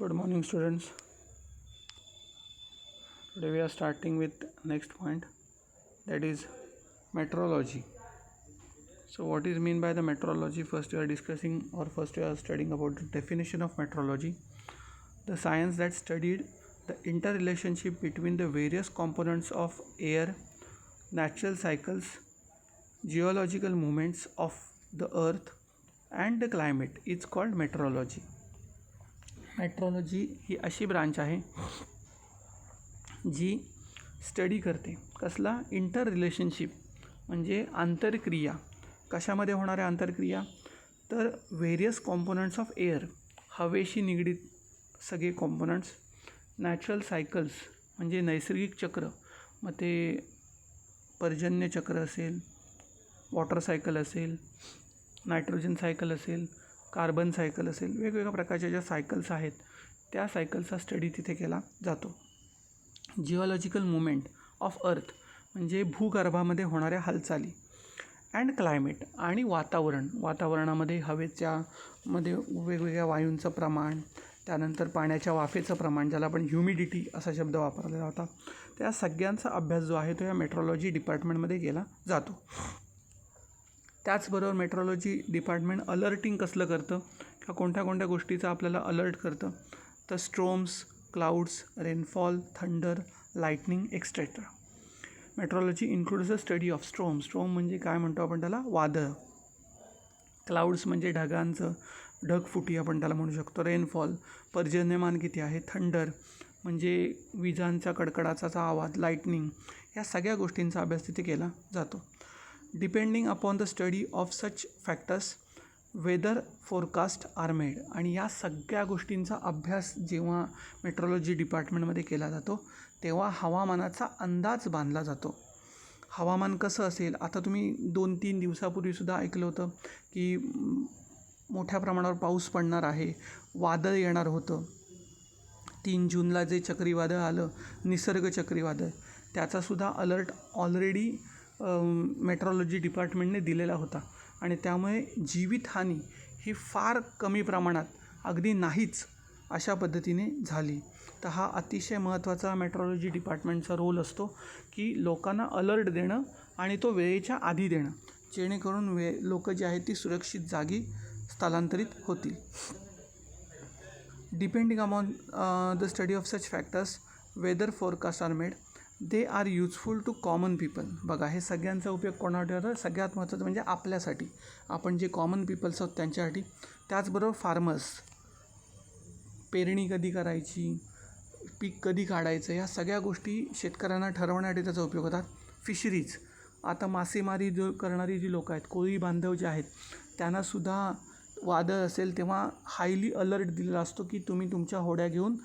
Good morning, students. Today we are starting with next point, that is meteorology. So what is mean by the meteorology? First we are discussing, or first we are studying about the definition of meteorology, the science that studied the interrelationship between the various components of air, natural cycles, geological movements of the earth and the climate is called meteorology. Meteorology ही अशी branch आहे जी study करते कसला inter relationship म्हणजे आंतरक्रिया. कशामध्ये होणाऱ्या आंतरक्रिया तर various components of air, हवेशी निगडीत सगळे कॉम्पोनंट्स, नॅचरल सायकल्स म्हणजे नैसर्गिक चक्र, मग ते पर्जन्य चक्र असेल, वॉटर सायकल असेल, नायट्रोजन सायकल असेल, कार्बन सायकल असेल, वेगवेगळ्या प्रकारच्या ज्या सायकल्स आहेत त्या सायकलचा स्टडी तिथे केला जातो. जिओलॉजिकल मुवमेंट ऑफ अर्थ म्हणजे भूगर्भामध्ये होणाऱ्या हालचाली, अँड क्लायमेट आणि वातावरणामध्ये हवेच्यामध्ये वेगवेगळ्या वायूंचं प्रमाण, त्यानंतर पाण्याच्या वाफेचं प्रमाण, ज्याला आपण ह्युमिडिटी असा शब्द वापरलेला होता, त्या सगळ्यांचा अभ्यास जो आहे तो या मेट्रोलॉजी डिपार्टमेंटमध्ये केला जातो. त्याचबरोबर मेट्रोलॉजी डिपार्टमेंट अलर्टिंग कसलं करतं का कोणत्या कोणत्या गोष्टीचं आपल्याला अलर्ट करतं तर storms, clouds, rainfall, thunder, lightning etcetera. Meteorology includes the study of storm म्हणजे काय म्हणतो आपण त्याला, वादळ. क्लाउड्स म्हणजे ढगांचं ढगफुटी आपण त्याला म्हणू शकतो. रेनफॉल पर्जन्यमान किती आहे. थंडर म्हणजे विजांच्या कडकडाचा आवाज. लाइटनिंग या सगळ्या गोष्टींचा अभ्यास तिथे केला जातो. Depending upon the study of such factors weather forecast are made. आणि या सगळ्या गोष्टींचा अभ्यास जेव्हा मेट्रोलॉजी डिपार्टमेंटमध्ये केला जातो तेव्हा हवामानाचा अंदाज बांधला जातो. हवामान कसं असेल, आता तुम्ही 2-3 दिवसापूर्वीसुद्धा ऐकलं होतं की मोठ्या प्रमाणावर पाऊस पडणार आहे, वादळ येणार होतं. 3 जूनला जे चक्रीवादळ आलं, निसर्ग चक्रीवादळ, त्याचासुद्धा अलर्ट ऑलरेडी मेट्रोलॉजी डिपार्टमेंटने दिलेला होता. आणि त्यामुळे जीवितहानी ही फार कमी प्रमाणात, अगदी नाहीच अशा पद्धतीने झाली. तर हा अतिशय महत्त्वाचा मेट्रोलॉजी डिपार्टमेंटचा रोल असतो की लोकांना अलर्ट देणं आणि तो वेळेच्या आधी देणं, जेणेकरून लोक जे आहेत ती सुरक्षित जागी स्थलांतरित होतील. Depending upon the study of such factors weather forecast are made, they are useful to common people. बघा, हे सगळ्यांचा उपयोग कोणासाठी होतो, सगळ्यात महत्त्वाचं म्हणजे आपल्यासाठी, आपण जे कॉमन पीपल्स आहोत त्यांच्यासाठी. त्याचबरोबर फार्मर्स, पेरणी कधी करायची, पीक कधी काढायचं, या सगळ्या गोष्टी शेतकऱ्यांना ठरवण्यासाठी त्याचा उपयोग होतात. फिशरीज, आता मासेमारी करणारी जी लोकं आहेत, कोळी बांधव जे आहेत, त्यांनासुद्धा वादळ असेल तेव्हा हायली अलर्ट दिलेला असतो की तुम्ही तुमच्या होड्या घेऊन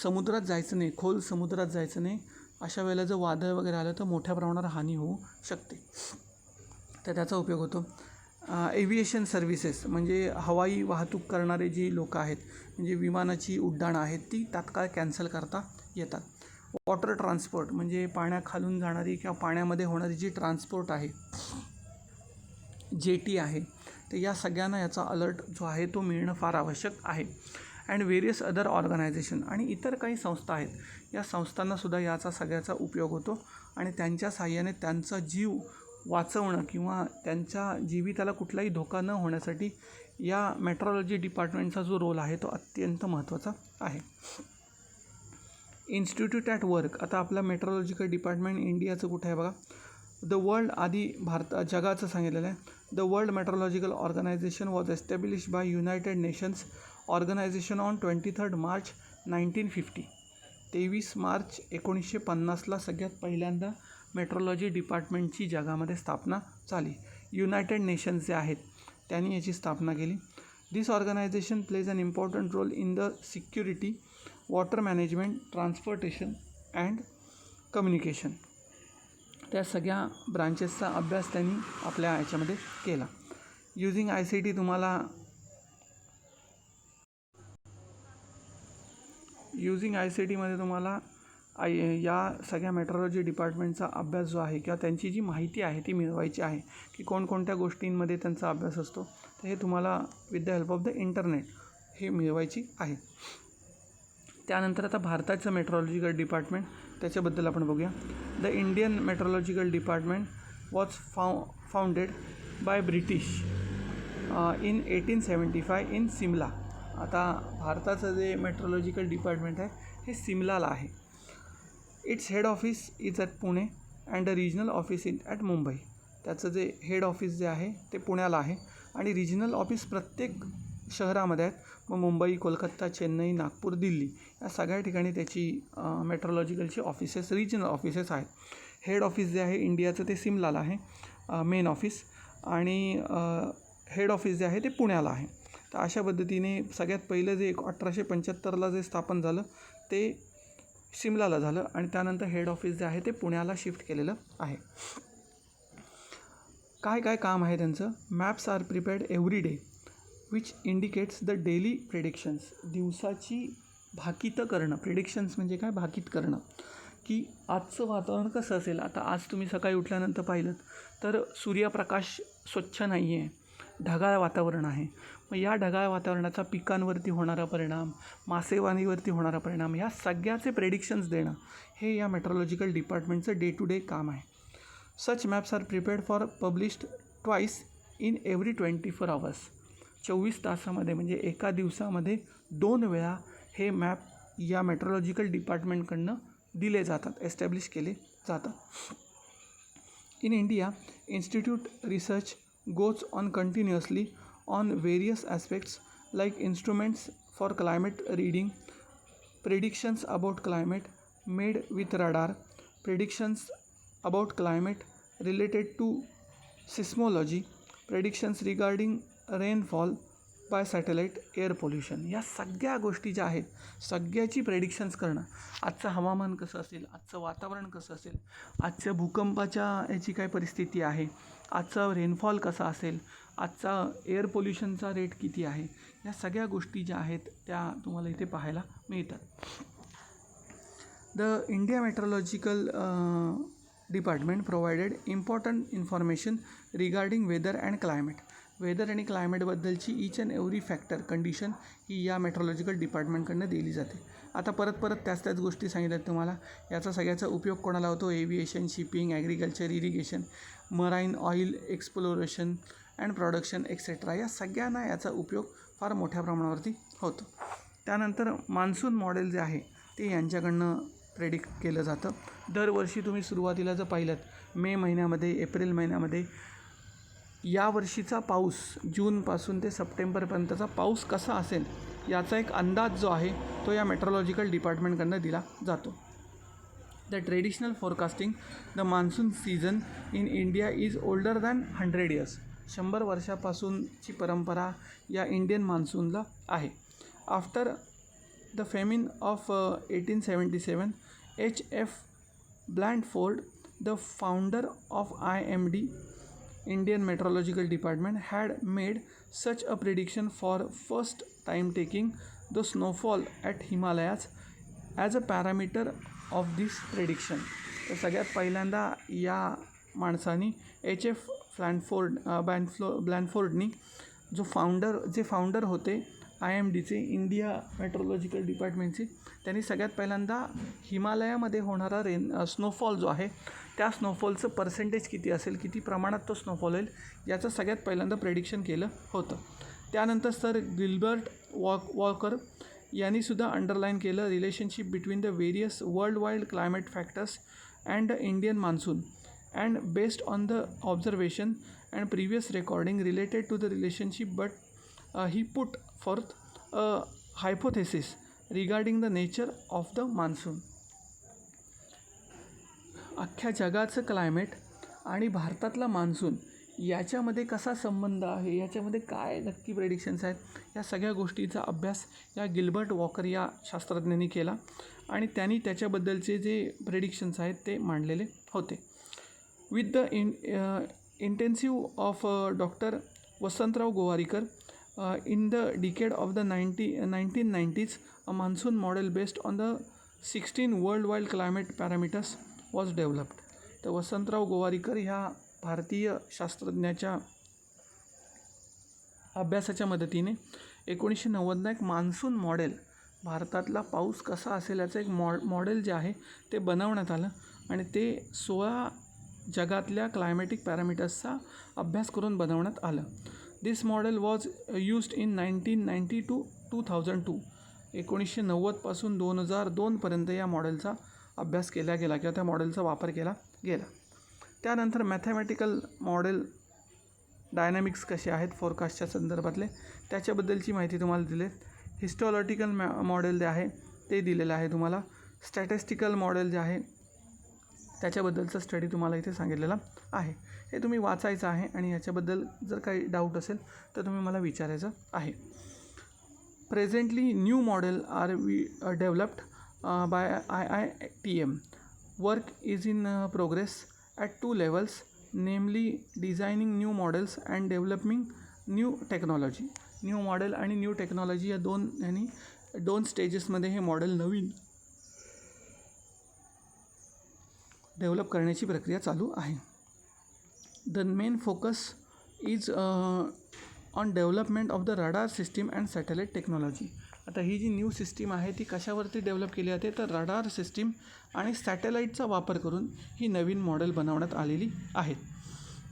समुद्रात जायचं नाही, खोल समुद्रात जायचं नाही. अशा वेळेला जर वादळ वगैरे आलं तर मोठ्या प्रमाणावर हानी होऊ शकते, तर त्याचा उपयोग होतो. एव्हिएशन सर्व्हिसेस म्हणजे हवाई वाहतूक करणारे जी लोकं आहेत, म्हणजे विमानाची उड्डाणं आहेत ती तात्काळ कॅन्सल करता येतात. वॉटर ट्रान्सपोर्ट म्हणजे पाण्याखालून जाणारी किंवा पाण्यामध्ये होणारी जी ट्रान्सपोर्ट आहे, जेटी आहे, तर या सगळ्यांना याचा अलर्ट जो आहे तो मिळणं फार आवश्यक आहे. अँड व्हेरियस अदर ऑर्गनायझेशन आणि इतर काही संस्था आहेत, या संस्थांनासुद्धा याचा सगळ्याचा उपयोग होतो. आणि त्यांच्या साहाय्याने त्यांचा जीव वाचवणं किंवा त्यांच्या जीविताला कुठलाही धोका न होण्यासाठी या मेट्रोलॉजी डिपार्टमेंटचा जो रोल आहे तो अत्यंत महत्त्वाचा आहे. इन्स्टिट्यूट ॲट वर्क, आता आपला मेट्रोलॉजिकल डिपार्टमेंट इंडियाचं कुठं आहे बघा. द वर्ल्ड, आधी जगाचं सांगितलेलं आहे. The world meteorological organization was established by united nations organization on 23 March 1950. 23 March 1950ला सगळ्यात पहिल्यांदा मेट्रोलॉजी डिपार्टमेंटची जगामध्ये स्थापना झाली. युनायटेड नेशन्स जे आहेत त्यांनी याची स्थापना केली. This organization plays an important role in the security, water management, transportation and communication. त्या सगळ्या ब्रांचेसचा अभ्यास त्यांनी आपल्या याच्यामध्ये केला. युजिंग ICT तुम्हाला या सगळ्या मेट्रोलॉजी डिपार्टमेंटचा अभ्यास जो आहे किंवा त्यांची जी माहिती आहे ती मिळवायची आहे की कोणकोणत्या गोष्टींमध्ये त्यांचा अभ्यास असतो, तर हे तुम्हाला with the help of the internet हे मिळवायची आहे. त्यानंतर आता भारताचं मेट्रोलॉजिकल डिपार्टमेंट त्याच्याबद्दल आपण बघूया. The Indian meteorological department was founded by British in 1875 in Simla. आता भारताचं जे मेट्रोलॉजिकल डिपार्टमेंट आहे हे सिमलाला आहे. Its head office is at Pune and the regional office is at Mumbai. त्याचं जे हेड ऑफिस जे आहे ते पुण्याला आहे आणि रिजनल ऑफिस प्रत्येक शहरामध्ये आहेत. मग मुंबई, कोलकाता, चेन्नई, नागपूर, दिल्ली या सगळ्या ठिकाणी त्याची मेट्रोलॉजिकलची ऑफिसेस, रिजनल ऑफिसेस आहेत. हेड ऑफिस जे आहे इंडियाचं ते सिमलाला आहे, मेन ऑफिस, आणि हेड ऑफिस जे आहे ते पुण्याला आहे. तर अशा पद्धतीने सगळ्यात पहिलं जे 1875ला जे स्थापन झालं ते सिमलाला झालं आणि त्यानंतर हेड ऑफिस जे आहे ते पुण्याला शिफ्ट केलेलं आहे. काय काय काम आहे त्यांचं? Maps are prepared every day which indicates the daily predictions. दिवसाची भाकितं करणं. प्रेडिक्शन्स म्हणजे काय? भाकीत करणं, की आजचं वातावरण कसं असेल. आता आज तुम्ही सकाळी उठल्यानंतर पाहिलं तर सूर्यप्रकाश स्वच्छ नाही आहे, ढगाळ वातावरण आहे. मग या ढगाळ वातावरणाचा पिकांवरती होणारा परिणाम, मासेमारीवरती होणारा परिणाम, ह्या सगळ्याचे प्रेडिक्शन्स देणं हे या मेट्रोलॉजिकल डिपार्टमेंटचं डे टू डे काम आहे. Such maps are prepared for published twice in every 24 hours. 24 तासामध्ये म्हणजे एका दिवसामध्ये 2 वेळा हे मॅप या मेट्रोलॉजिकल डिपार्टमेंटकडनं दिले जातात, एस्टॅब्लिश केले जातात. In India, institute research goes on continuously on various aspects like instruments for climate reading, predictions about climate made with radar, predictions about climate related to seismology, predictions regarding rainfall by satellite, air pollution. या सगळ्या गोष्टी ज्या आहेत सगळ्याची predictions करणं. आजचं हवामान कसं असेल, आजचं वातावरण कसं असेल, आजच्या भूकंपाच्या याची काय परिस्थिती आहे, आजचा रेनफॉल कसा असेल, आजचा एअर पोल्युशनचा रेट किती आहे, या सगळ्या गोष्टी ज्या आहेत त्या तुम्हाला इथे पाहायला मिळतात. The India meteorological department provided important information regarding weather and climate. Weather आणि क्लायमेटबद्दलची each and every factor, condition ही या मेट्रोलॉजिकल डिपार्टमेंटकडनं दिली जाते. आता परत त्याच गोष्टी सांगितल्यात तुम्हाला. याचा सगळ्याचा उपयोग कोणाला होतो? Aviation, shipping, agriculture, irrigation, marine oil exploration and production etcetera, या सगळ्यांना याचा उपयोग फार मोठ्या प्रमाणावरती होतो. त्यानंतर मान्सून मॉडेल जे आहे ते यांच्याकडनं प्रेडिक्ट केलं जातं. दरवर्षी तुम्ही सुरुवातीला जर पाहिलं मे महिन्यामध्ये, एप्रिल महिन्यामध्ये यावर्षीचा पाऊस, जूनपासून ते सप्टेंबरपर्यंतचा पाऊस कसा असेल याचा एक अंदाज जो आहे तो या मेट्रोलॉजिकल डिपार्टमेंटकडनं दिला जातो. The traditional forecasting the monsoon season in India is older than 100 years. 100 वर्षापासूनची परंपरा या इंडियन मान्सूनला आहे. After the famine of 1877, H.F. Blandford, the founder of IMD, Indian Meteorological Department, had made such a prediction for first time, taking the snowfall at Himalayas as a parameter of this prediction. तर सगळ्यात पहिल्यांदा या माणसानी H.F. ब्लॅनफोर्डनी जे founder होते IMDचे, India meteorological डिपार्टमेंटचे, त्यांनी सगळ्यात पहिल्यांदा हिमालयामध्ये होणारा स्नोफॉल जो आहे त्या स्नोफॉलचं पर्सेंटेज किती असेल, किती प्रमाणात तो स्नोफॉल होईल याचं सगळ्यात पहिल्यांदा प्रेडिक्शन केलं होतं. त्यानंतर सर गिल्बर्ट वॉकर यांनीसुद्धा अंडरलाईन केलं relationship between the various world wide climate factors and the Indian monsoon, and based on the observation and previous recording related to the relationship, but he put forth a hypothesis regarding the nature of the monsoon. अख्ख्या जगाचं climate आणि भारतातला monsoon याच्यामध्ये कसा संबंध आहे, याच्यामध्ये काय नक्की प्रेडिक्शन्स आहेत, या सगळ्या गोष्टीचा अभ्यास या गिल्बर्ट वॉकर या शास्त्रज्ञांनी केला आणि त्यांनी त्याच्याबद्दलचे जे प्रेडिक्शन्स आहेत ते मांडलेले होते. With the intensive of doctor Vasantrao Gowariker, in the decade of the 1990s, a monsoon model based on the 16 worldwide climate parameters was developed. तर वसंतराव गोवारीकर ह्या भारतीय शास्त्रज्ञाच्या अभ्यासाच्या मदतीने 1990 एक मान्सून मॉडेल भारतातला पाऊस कसा असेल याचं एक मॉडेल जे आहे ते बनवण्यात आलं आणि ते 16 जगातल्या क्लायमॅटिक पॅरामीटर्सचा अभ्यास करून बनवण्यात आलं. This model was used in 1990 to 2002. 1990पासून 2002पर्यंत या मॉडेलचा अभ्यास केला गेला किंवा त्या मॉडेलचा वापर केला गेला. त्यानंतर मॅथमॅटिकल मॉडेल डायनॅमिक्स कसे आहेत फोरकास्टच्या संदर्भातले त्याच्याबद्दलची माहिती तुम्हाला दिली. हिस्टॉलॉजिकल मॉडेल जे आहे ते दिलेलं आहे तुम्हाला. स्टॅटिस्टिकल मॉडेल जे आहे त्याच्याबद्दलचा स्टडी तुम्हाला इथे सांगितलेला आहे. हे तुम्ही वाचायचं आहे आणि याच्याबद्दल जर काही डाऊट असेल तर तुम्ही मला विचारायचं आहे. Presently new model are developed by IITM. Work is in progress at 2 levels, namely designing new models and developing new technology. New model आणि न्यू टेक्नॉलॉजी या दोन स्टेजेसमध्ये हे मॉडेल नवीन डेव्हलप करण्याची प्रक्रिया चालू आहे. The main focus is on development of the radar system and satellite technology. आता ही जी new system आहे ती कशावरती डेव्हलप केली जाते तर रडार सिस्टीम आणि सॅटेलाईटचा वापर करून ही नवीन मॉडेल बनवण्यात आलेली आहेत.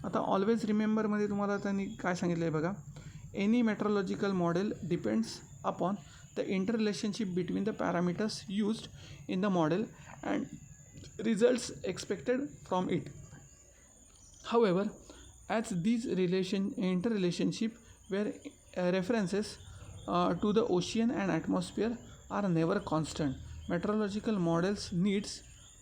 आता ऑलवेज रिमेंबरमध्ये तुम्हाला त्यांनी काय सांगितलं आहे बघा. Any meteorological model depends upon the interrelationship between the parameters used in the model and results expected from it. However, as these interrelationship were references to the ocean and atmosphere are never constant, meteorological models needs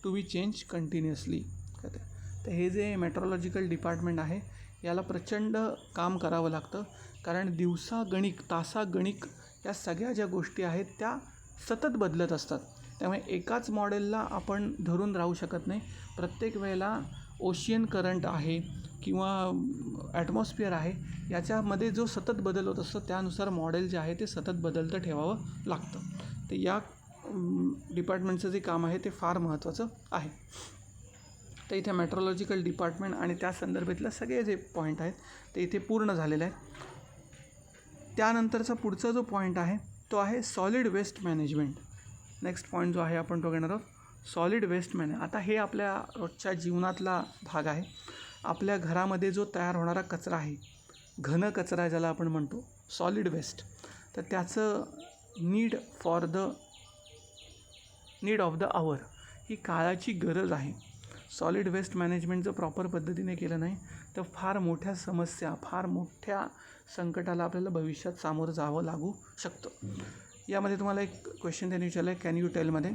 to be changed continuously. तर हे जे meteorological department आहे याला प्रचंड काम करावं लागतं कारण दिवसागणिक तासागणिक या सगळ्या ज्या गोष्टी आहेत त्या सतत बदलत असतात. त्यामुळे एकाच मॉडेलला आपण धरून राहू शकत नाही. प्रत्येक वेळेला ओशियन करंट आहे किंवा ॲटमॉस्फिअर आहे याच्यामध्ये जो सतत बदल होत असतो त्यानुसार मॉडेल जे आहे ते सतत बदलतं ठेवावं लागतं. तर या डिपार्टमेंटचं जे काम आहे ते फार महत्त्वाचं आहे. तर इथे मेट्रोलॉजिकल डिपार्टमेंट आणि त्या संदर्भातले सगळे जे पॉईंट आहेत ते इथे पूर्ण झालेले आहेत. त्यानंतरचा पुढचा जो पॉईंट आहे तो आहे solid waste management. Next point जो आहे आपण तो घेणार आहोत सॉलिड वेस्ट मॅनेज. आता हे आपल्या रोजच्या जीवनातला भाग आहे. आपल्या घरामध्ये जो तयार होणारा कचरा आहे घन कचरा ज्याला आपण म्हणतो सॉलिड वेस्ट, तर त्याचं नीड ऑफ द आवर ही काळाची गरज आहे. सॉलिड वेस्ट मॅनेजमेंट जर प्रॉपर पद्धतीने केलं नाही तर फार मोठ्या समस्या फार मोठ्या संकटाला आपल्याला भविष्यात सामोरं जावं लागू शकतं. यामध्ये तुम्हाला एक क्वेश्चन त्यांनी विचारलं आहे कॅन यू टेलमध्ये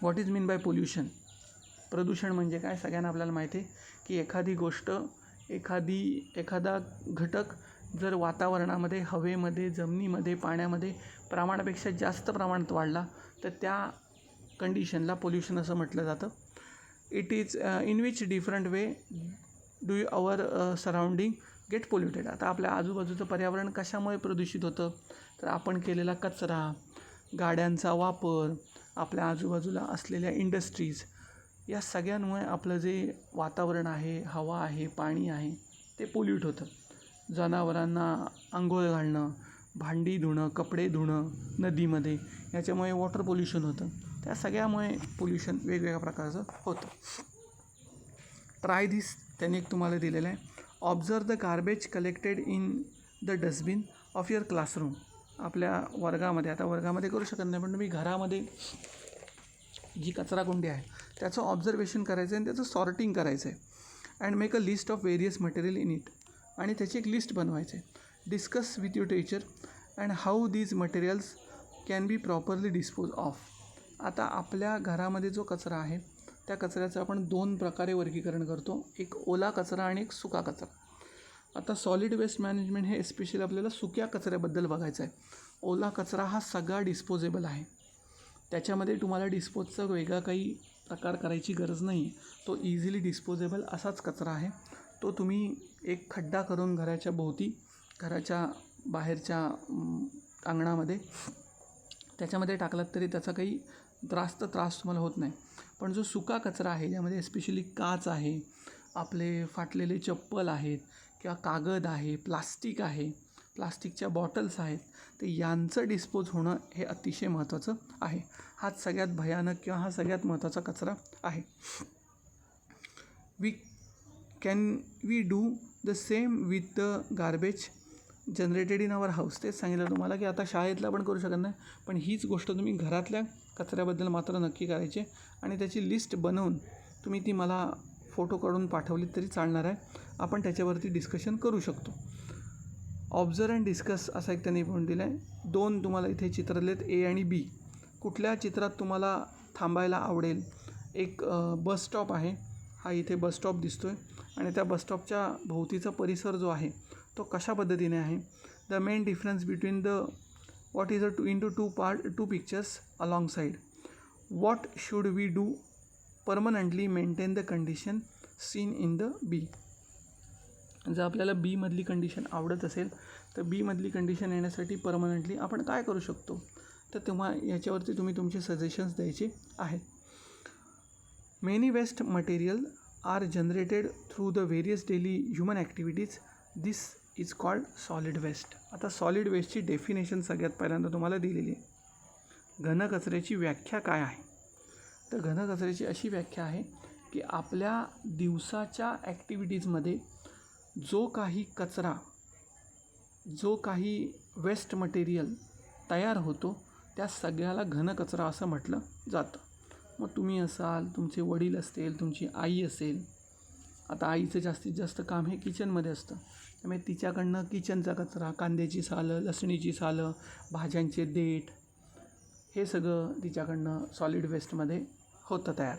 what is mean by pollution. प्रदूषण म्हणजे काय सगळ्यांना आपल्याला माहिती आहे की एखादी गोष्ट एखादा घटक जर वातावरणामध्ये हवेमध्ये जमिनीमध्ये पाण्यामध्ये प्रमाणापेक्षा जास्त प्रमाणात वाढला तर त्या कंडिशनला पोल्युशन असं म्हटलं जातं. It is in which different way do our surrounding get polluted. आता आपल्या आजूबाजूचं पर्यावरण कशामुळे प्रदूषित होतं तर आपण केलेला कचरा, गाड्यांचा वापर, आपल्या आजूबाजूला असलेल्या इंडस्ट्रीज या सगळ्यांमुळे आपलं जे वातावरण आहे हवा आहे पाणी आहे ते पोल्यूट होतं. जनावरांना आंघोळ घालणं, भांडी धुणं, कपडे धुणं नदीमध्ये याच्यामुळे वॉटर पोल्युशन होतं. त्या सगळ्यामुळे पोल्युशन वेगवेगळ्या प्रकारचं होतं. ट्राय धिस त्यांनी एक तुम्हाला दिलेलं आहे. Observe the garbage collected in the dustbin of your classroom. आपल्या वर्गामध्ये आता वर्गामध्ये करू शकत नाही पण तुम्ही घरामध्ये जी कचराकुंडी आहे त्याचं ऑब्झर्वेशन करायचं आहे आणि त्याचं सॉर्टिंग करायचं आहे. And make a list of various material in it. आणि त्याची एक लिस्ट बनवायची आहे. Discuss with your teacher and how these materials can be properly dispose of. आता आपल्या घरामध्ये जो कचरा आहे त्या कचऱ्याचं आपण 2 प्रकारे वर्गीकरण करतो. एक ओला कचरा आणि एक सुका कचरा. आता सॉलिड वेस्ट मॅनेजमेंट हे एस्पेशली आपल्याला सुक्या कचऱ्याबद्दल बघायचं आहे. ओला कचरा हा सगळा डिस्पोजेबल आहे. त्याच्यामध्ये तुम्हाला डिस्पोजचा वेगळा काही प्रकार करायची गरज नाही. तो इझिली डिस्पोजेबल असाच कचरा आहे. तो तुम्ही एक खड्डा करून घराच्या भोवती घराच्या बाहेरच्या अंगणामध्ये त्याच्यामध्ये टाकलात तरी त्याचा काही त्रास तुम्हाला होत नाही. पण जो सुका कचरा आहे ज्यामध्ये एस्पेशली काच आहे, आपले फाटलेले चप्पल आहेत किंवा कागद आहे, प्लास्टिक आहे, प्लास्टिकच्या बॉटल्स आहेत, तर यांचं डिस्पोज होणं हे अतिशय महत्त्वाचं आहे. हाच सगळ्यात भयानक किंवा हा सगळ्यात महत्त्वाचा कचरा आहे. Can we do the same with the garbage generated in our house? तेच सांगितलं तुम्हाला की आता शाळेतला पण करू शकत नाही, पण हीच गोष्ट तुम्ही घरातल्या कचऱ्याबद्दल मात्र नक्की करायची आणि त्याची लिस्ट बनवून तुम्ही ती मला फोटो काढून पाठवलीत तरी चालणार आहे. आपण त्याच्यावरती डिस्कशन करू शकतो. ऑब्झर्व अँड डिस्कस असा एक त्यांनी पण दिला आहे. 2 तुम्हाला इथे चित्र दिलेत, ए आणि बी. कुठल्या चित्रात तुम्हाला थांबायला आवडेल? एक बस स्टॉप आहे, हा इथे बस स्टॉप दिसतो आहे आणि त्या बस स्टॉपच्या भोवतीचा परिसर जो आहे तो कशा पद्धतीने आहे? The main difference between the what is a two pictures alongside. What should we do permanently maintain the condition seen in the B? जर आपल्याला बीमधली कंडिशन आवडत असेल तर बीमधली कंडिशन येण्यासाठी परमनंटली आपण काय करू शकतो? तर तेव्हा याच्यावरती तुम्ही तुमचे सजेशन्स द्यायचे आहेत. Many waste material are generated through the various daily human activities. This is called solid waste. आता सॉलिड वेस्टची डेफिनेशन सगळ्यात पहिल्यांदा तुम्हाला दिलेली आहे. घनकचऱ्याची व्याख्या काय आहे? तर घनकचऱ्याची अशी व्याख्या आहे की आपल्या दिवसाच्या ॲक्टिव्हिटीजमध्ये जो काही कचरा, जो काही वेस्ट मटेरियल तयार होतो त्या सगळ्याला घनकचरा असं म्हटलं जातं. मग तुम्ही असाल, तुमचे वडील असतील, तुमची आई असेल. आता आईचं जास्तीत जास्त काम हे किचनमध्ये असतं, त्यामुळे तिच्याकडनं किचनचा कचरा, कांद्याची सालं, लसणीची सालं, भाज्यांचे देठ, हे सगळं तिच्याकडनं सॉलिड वेस्टमध्ये होतं तयार.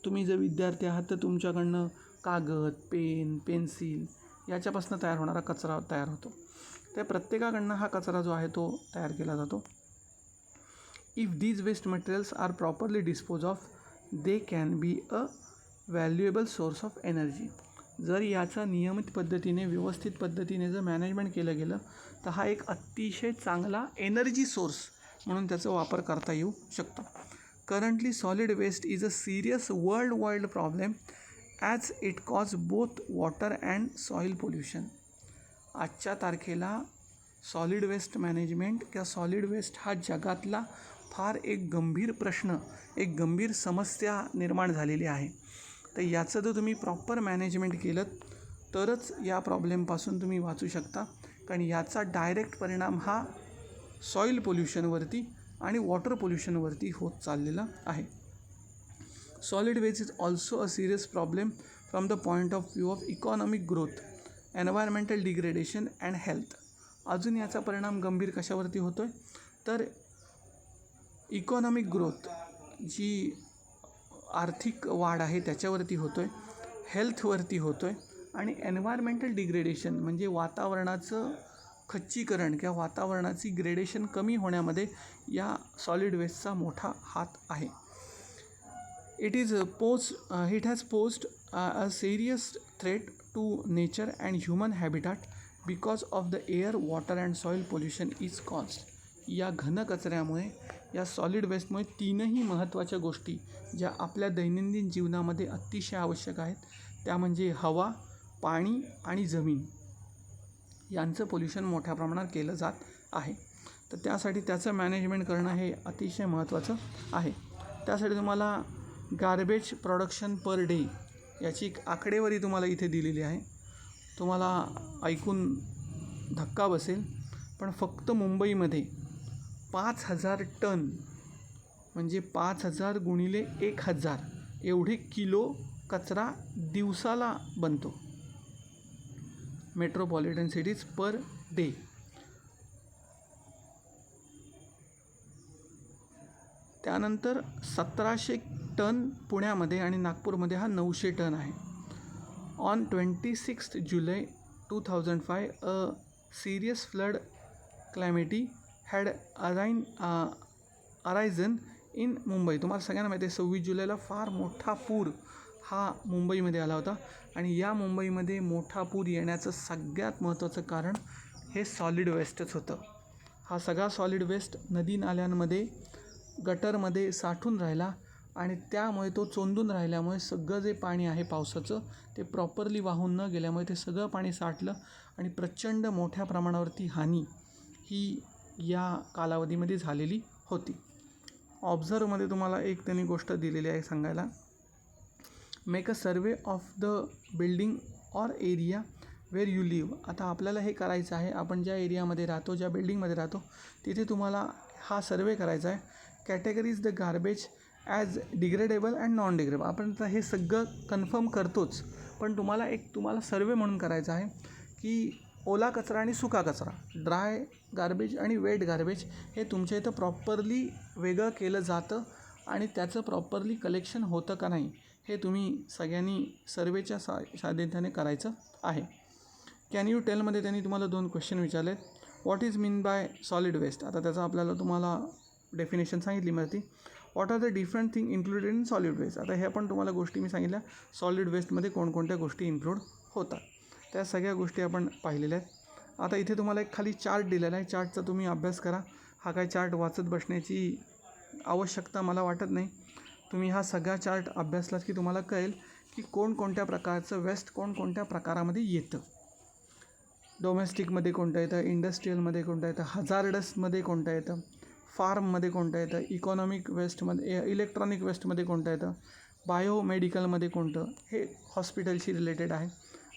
तुम्ही जर विद्यार्थी आहात तर तुमच्याकडनं कागद, पेन, पेन्सिल याच्यापासून तयार होणारा कचरा तयार होतो. त्या प्रत्येकाकडनं हा कचरा जो आहे तो तयार केला जातो. If these waste materials are properly dispose of they can be a valuable source of energy. जर याचा नियमित पद्धतीने, व्यवस्थित पद्धतीने जर मॅनेजमेंट केलं गेलं तर हा एक अतिशय चांगला एनर्जी सोर्स म्हणून त्याचा वापर करता येऊ शकतो. Currently solid waste is a serious world wide problem as it cause both water and soil pollution. आजच्या तारखेला सॉलिड वेस्ट मॅनेजमेंट किंवा सॉलिड वेस्ट हा जगातला फार एक गंभीर प्रश्न, एक गंभीर समस्या निर्माण झालेली आहे. तर याचं जर तुम्ही प्रॉपर मॅनेजमेंट केलं तरच या प्रॉब्लेमपासून तुम्ही वाचू शकता, कारण याचा डायरेक्ट परिणाम हा सॉईल पोल्युशनवरती आणि वॉटर पोल्युशनवरती होत चाललेला आहे. Solid waste is also a serious problem from the point of view of economic growth, environmental degradation and health. अजून याचा परिणाम गंभीर कशावरती होतो आहे? तर इकॉनॉमिक ग्रोथ, जी आर्थिक वाढ आहे त्याच्यावरती होतो आहे, हेल्थवरती होतो आहे आणि एन्व्हायरमेंटल डिग्रेडेशन म्हणजे वातावरणाचं खच्चीकरण किंवा वातावरणाची ग्रेडेशन कमी होण्यामध्ये या सॉलिड वेस्टचा मोठा हात आहे. It has posed a serious threat to nature and human habitat because of the air, water and soil pollution is caused. या घनकचऱ्यामुळे, या सॉलिड वेस्टमुळे 3ही महत्त्वाच्या गोष्टी ज्या आपल्या दैनंदिन जीवनामध्ये अतिशय आवश्यक आहेत, त्या म्हणजे हवा, पाणी आणि जमीन, यांचं पोल्युशन मोठ्या प्रमाणात केलं जात आहे. तर त्यासाठी त्याचं मॅनेजमेंट करणं हे अतिशय महत्त्वाचं आहे. त्यासाठी तुम्हाला गार्बेज प्रोडक्शन पर डे याची एक आकडेवारी तुम्हाला इथे दिलेली आहे. तुम्हाला ऐकून धक्का बसेल, पण फक्त मुंबईमध्ये 5000 टन म्हणजे 5000 गुणिले 1000 एवढे किलो कचरा दिवसाला बनतो मेट्रोपॉलिटन सिटीज पर डे. त्यानंतर 1700 टन पुण्यामध्ये आणि नागपूरमध्ये हा 900 टन आहे. On 26 July 2005 a serious flood calamity had arisen in Mumbai. तुम्हाला सगळ्यांना माहिती आहे 26 जुलैला फार मोठा पूर हा मुंबईमध्ये आला होता आणि या मुंबईमध्ये मोठा पूर येण्याचं सगळ्यात महत्त्वाचं कारण हे सॉलिड वेस्टच होतं. हा सगळा सॉलिड वेस्ट नदी नाल्यांमध्ये, गटरमध्ये साठून राहिला आणि त्यामुळे तो चोंदून राहिल्यामुळे सगळं जे पाणी आहे पावसाचं ते प्रॉपरली वाहून न गेल्यामुळे ते सगळं पाणी साठलं आणि प्रचंड मोठ्या प्रमाणावरती हानी ही या कालावधीमध्ये झालेली होती. ऑब्झर्वमध्ये तुम्हाला एक त्यांनी गोष्ट दिलेली आहे सांगायला, make a survey of the building or area where you live. आता आपल्याला हे करायचं आहे, आपण ज्या एरियामध्ये राहतो, ज्या बिल्डिंगमध्ये राहतो तिथे तुम्हाला हा सर्वे करायचा आहे. Categories the garbage as degradable and non degradable. आपण तर हे सगळं कन्फर्म करतोच, पण तुम्हाला सर्वे म्हणून करायचा आहे की ओला कचरा आणि सुका कचरा, ड्राय गार्बेज आणि वेट गार्बेज हे तुमच्या इथं प्रॉपरली वेगळं केलं जातं आणि त्याचं प्रॉपरली कलेक्शन होतं का नाही हे तुम्ही सगळ्यांनी सर्वेच्या साध्यतेने करायचं आहे. कॅन यू टेलमध्ये त्यांनी तुम्हाला 2 क्वेश्चन विचारलेत. What is mean by solid waste. आता त्याचा आपल्याला तुम्हाला डेफिनेशन सांगितली माहिती. What are the different thing included in solid waste. आता ह्या पण तुम्हाला गोष्टी मी सांगितल्या सॉलिड वेस्टमध्ये कोणकोणत्या गोष्टी इन्क्लूड होतात, त्या सगळ्या गोष्टी आपण पाहिलेल्या आहेत. आता इथे तुम्हाला एक खाली चार्ट दिलेला आहे, चार्टचा तुम्ही अभ्यास करा. हा काय चार्ट वाचत बसण्याची आवश्यकता मला वाटत नाही. तुम्ही हा सगळा चार्ट अभ्यासलात की तुम्हाला कळेल की कोणकोणत्या प्रकारचं वेस्ट कोणकोणत्या प्रकारामध्ये येतं. डोमेस्टिकमध्ये कोणतं येतं, इंडस्ट्रीयलमध्ये कोणतं येतं, हजार्डसमध्ये कोणतं येतं, फार्ममध्ये कोणतं येतं, इकॉनॉमिक वेस्टमध्ये, इलेक्ट्रॉनिक वेस्टमध्ये कोणतं येतं, बायोमेडिकलमध्ये कोणतं, हे हॉस्पिटलशी रिलेटेड आहे.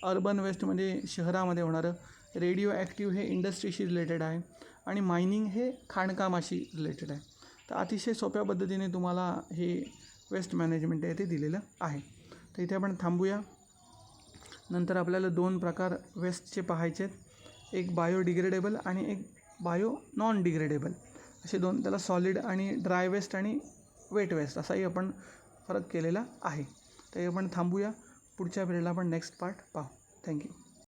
अर्बन वेस्टमध्ये शहरामध्ये होणारं, रेडिओ ॲक्टिव्ह हे इंडस्ट्रीशी रिलेटेड आहे आणि मायनिंग हे खाणकामाशी रिलेटेड आहे. तर अतिशय सोप्या पद्धतीने तुम्हाला हे वेस्ट मॅनेजमेंट आहे ते दिलेलं आहे. तर इथे आपण थांबूया. नंतर आपल्याला 2 प्रकार वेस्टचे पाहायचे आहेत, एक बायोडिग्रेडेबल आणि एक बायो नॉन डिग्रेडेबल, असे 2. त्याला सॉलिड आणि ड्राय वेस्ट आणि वेट वेस्ट असाही आपण फरक केलेला आहे. तर हे आपण थांबूया. पुढच्या पिरियडला आपण नेक्स्ट पार्ट पाहू. थँक्यू.